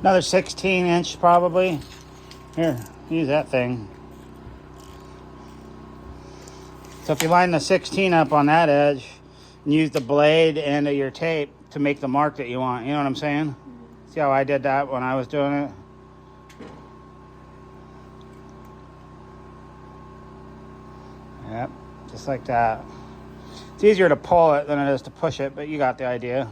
Another 16-inch probably. Here, use that thing. So if you line the 16 up on that edge and use the blade end of your tape to make the mark that you want, you know what I'm saying? See how I did that when I was doing it? Yep, just like that. It's easier to pull it than it is to push it, but you got the idea.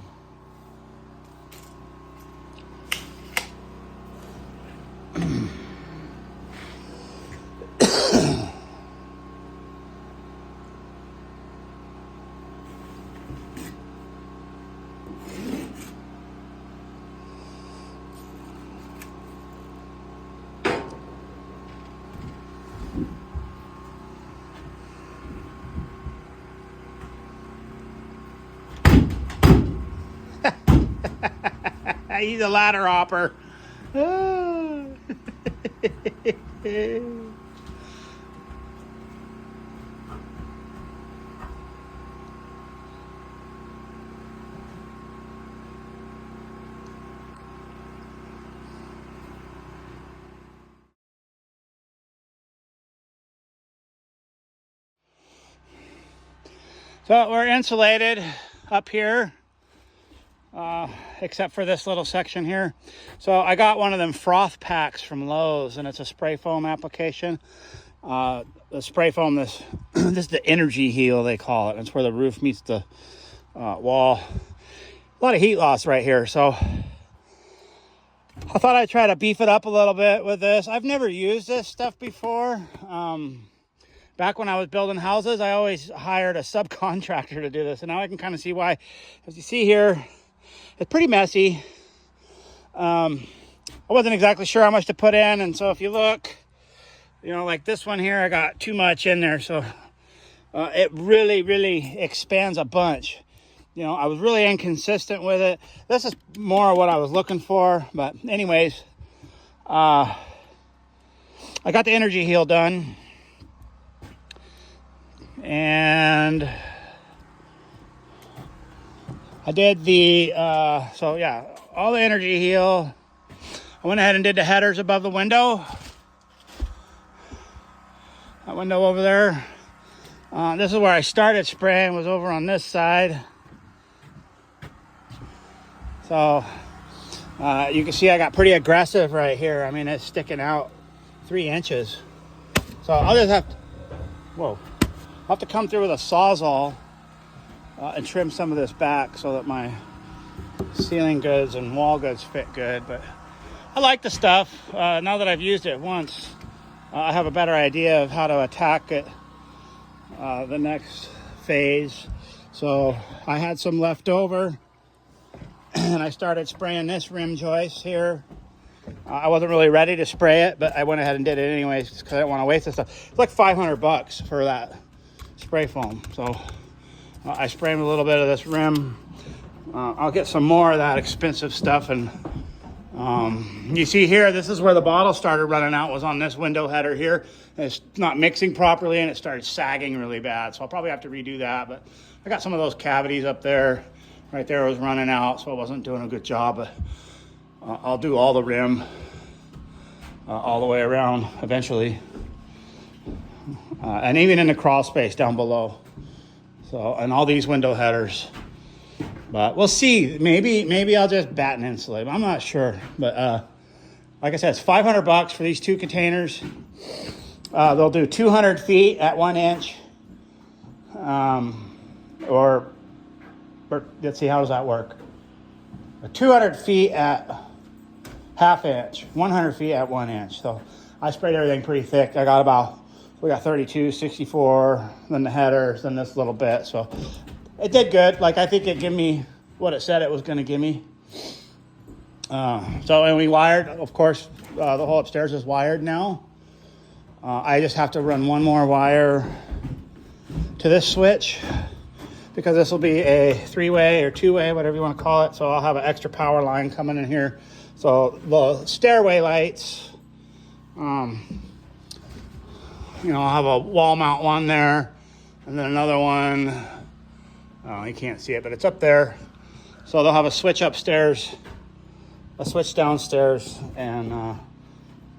He's a ladder hopper. So we're insulated up here. Except for this little section here. So I got one of them froth packs from Lowe's, and it's a spray foam application. The spray foam, this is the Energy Heal, they call it. It's where the roof meets the wall. A lot of heat loss right here, so I thought I'd try to beef it up a little bit with this. I've never used this stuff before. Back when I was building houses, I always hired a subcontractor to do this, and now I can kind of see why. As you see here, it's pretty messy. I wasn't exactly sure how much to put in, and so if you look, you know, like this one here, I got too much in there, so it really expands a bunch. You know, I was really inconsistent with it. This is more what I was looking for, but anyways, I got the Energy Heal done, and I did the, so yeah, all the Energy Heal. I went ahead and did the headers above the window. That window over there. This is where I started spraying, was over on this side. So, you can see I got pretty aggressive right here. I mean, it's sticking out 3 inches. So I'll just have to, I'll have to come through with a Sawzall and trim some of this back so that my ceiling goods and wall goods fit good. But I like the stuff. Now that I've used it once, I have a better idea of how to attack it the next phase. So I had some left over, and I started spraying this rim joist here. I wasn't really ready to spray it, but I went ahead and did it anyways because I didn't want to waste this stuff. It's like $500 for that spray foam. So I sprayed a little bit of this rim. I'll get some more of that expensive stuff. And you see here, this is where the bottle started running out, was on this window header here. And it's not mixing properly, and it started sagging really bad. So I'll probably have to redo that. But I got some of those cavities up there. Right there was running out, so I wasn't doing a good job. But I'll do all the rim all the way around eventually. And even in the crawl space down below. So, and all these window headers. But we'll see. Maybe I'll just bat and insulate. I'm not sure. But like I said, it's $500 for these 2 containers. They'll do 200 feet at 1 inch. Or let's see, how does that work? 200 feet at ½ inch, 100 feet at 1 inch. So I sprayed everything pretty thick. We got 32, 64, then the headers, then this little bit. So it did good. Like, I think it gave me what it said it was going to give me. And we wired, of course, the whole upstairs is wired now. I just have to run one more wire to this switch, because this will be a 3-way or 2-way, whatever you want to call it. So I'll have an extra power line coming in here. So the stairway lights, I'll have a wall mount one there, and then another one. Oh, you can't see it, but it's up there. So they'll have a switch upstairs a switch downstairs and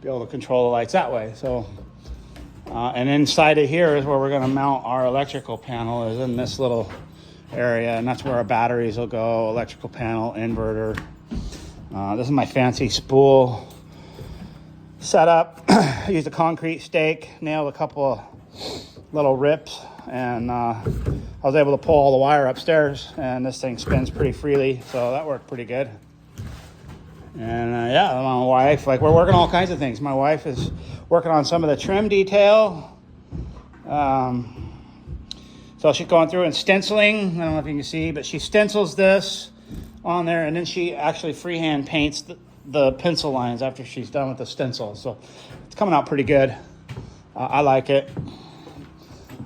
be able to control the lights that way. So, and inside of here is where we're going to mount our electrical panel, is in this little area, and that's where our batteries will go, electrical panel, inverter. This is my fancy spool setup. I used a concrete stake, nailed a couple of little rips, and I was able to pull all the wire upstairs, and this thing spins pretty freely, so that worked pretty good. And yeah, my wife, like, we're working on all kinds of things. My wife is working on some of the trim detail. So she's going through and stenciling. I don't know if you can see, but she stencils this on there, and then she actually freehand paints the pencil lines after she's done with the stencil. So it's coming out pretty good. I like it.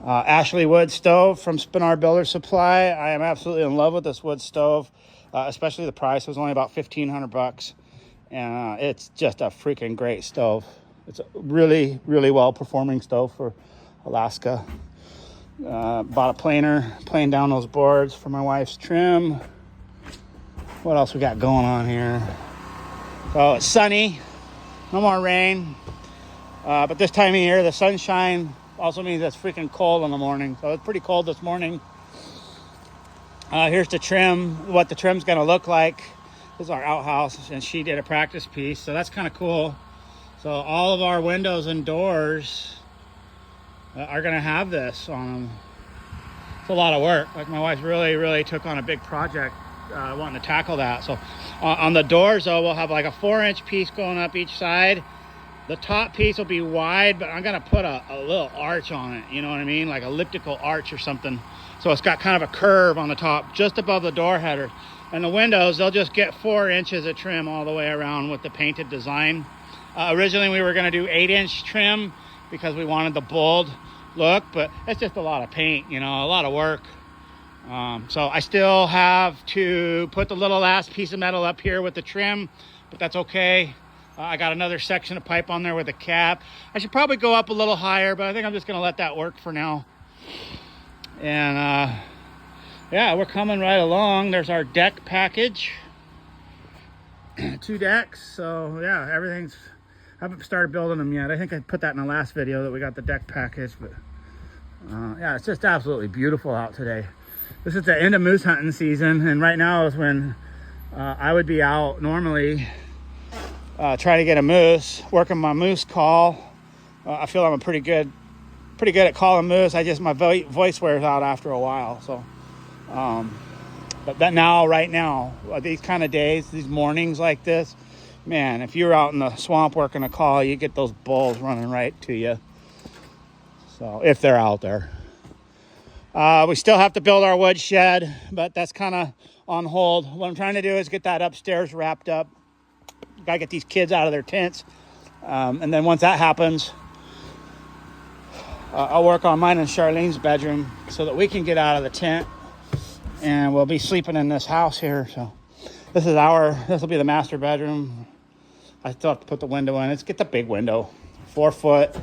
Ashley wood stove from Spinard Builder Supply. I am absolutely in love with this wood stove, especially the price. It was only about $1,500, and it's just a freaking great stove. It's a really, really well performing stove for Alaska. Bought a planer, planed down those boards for my wife's trim. What else we got going on here? So it's sunny, no more rain, but this time of year, the sunshine also means it's freaking cold in the morning. So it's pretty cold this morning. Here's the trim, what the trim's gonna look like. This is our outhouse, and she did a practice piece, so that's kind of cool. So all of our windows and doors are gonna have this on them. It's a lot of work. Like, my wife really took on a big project wanting to tackle that. So on the doors, though, we'll have like a 4-inch piece going up each side. The top piece will be wide, but I'm gonna put a little arch on it, you know what I mean? Like elliptical arch or something. So it's got kind of a curve on the top, just above the door header. And the windows, they'll just get 4 inches of trim all the way around with the painted design. Originally, we were gonna do 8-inch trim because we wanted the bold look, but it's just a lot of paint, you know, a lot of work. So I still have to put the little last piece of metal up here with the trim, but that's okay. I got another section of pipe on there with a cap. I should probably go up a little higher, but I think I'm just gonna let that work for now. And yeah, we're coming right along. There's our deck package. 2 decks, so yeah, everything's, I haven't started building them yet. I think I put that in the last video that we got the deck package, but yeah, it's just absolutely beautiful out today. This is the end of moose hunting season, and right now is when I would be out normally trying to get a moose, working my moose call. I feel I'm pretty good at calling moose. My voice wears out after a while. So, but that right now, these kind of days, these mornings like this, man, if you're out in the swamp working a call, you get those bulls running right to you. So if they're out there. We still have to build our wood shed, but that's kind of on hold. What I'm trying to do is get that upstairs wrapped up. Gotta get these kids out of their tents. And then once that happens, I'll work on mine and Charlene's bedroom so that we can get out of the tent, and we'll be sleeping in this house here. So this will be the master bedroom. I still have to put the window in. Let's get the big window, 4 foot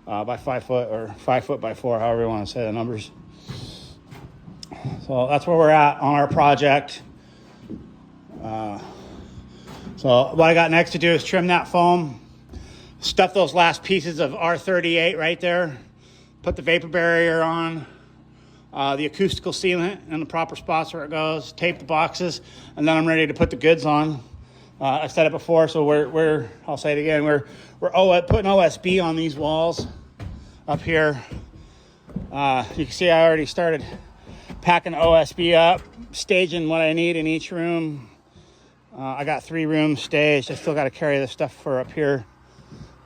by 5 foot, or 5 foot by 4, however you want to say the numbers. So that's where we're at on our project. So what I got next to do is trim that foam, stuff those last pieces of R38 right there, put the vapor barrier on, the acoustical sealant in the proper spots where it goes, tape the boxes, and then I'm ready to put the goods on. I said it before, so I'll say it again, we're putting OSB on these walls up here. You can see I already started packing OSB up, staging what I need in each room. I got 3 rooms staged. I still got to carry this stuff for up here.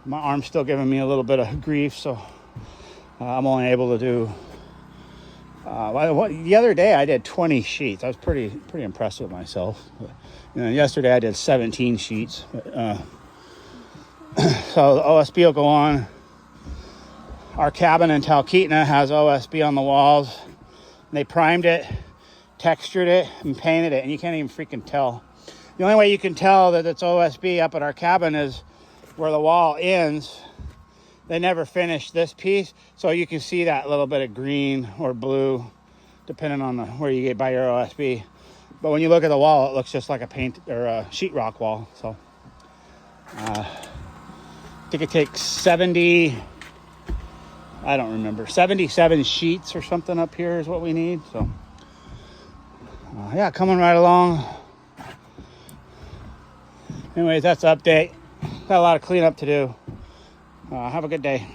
My arm's still giving me a little bit of grief, so I'm only able to do the other day I did 20 sheets. I was pretty impressed with myself. But, yesterday I did 17 sheets. But, so the OSB will go on. Our cabin in Talkeetna has OSB on the walls. They primed it, textured it, and painted it, and you can't even freaking tell. The only way you can tell that it's OSB up at our cabin is where the wall ends. They never finished this piece, so you can see that little bit of green or blue, depending on where you get by your OSB. But when you look at the wall, it looks just like a paint or a sheetrock wall. So I think it takes 70, I don't remember, 77 sheets or something up here is what we need. So yeah, coming right along. Anyways, that's the update. Got a lot of cleanup to do. Have a good day.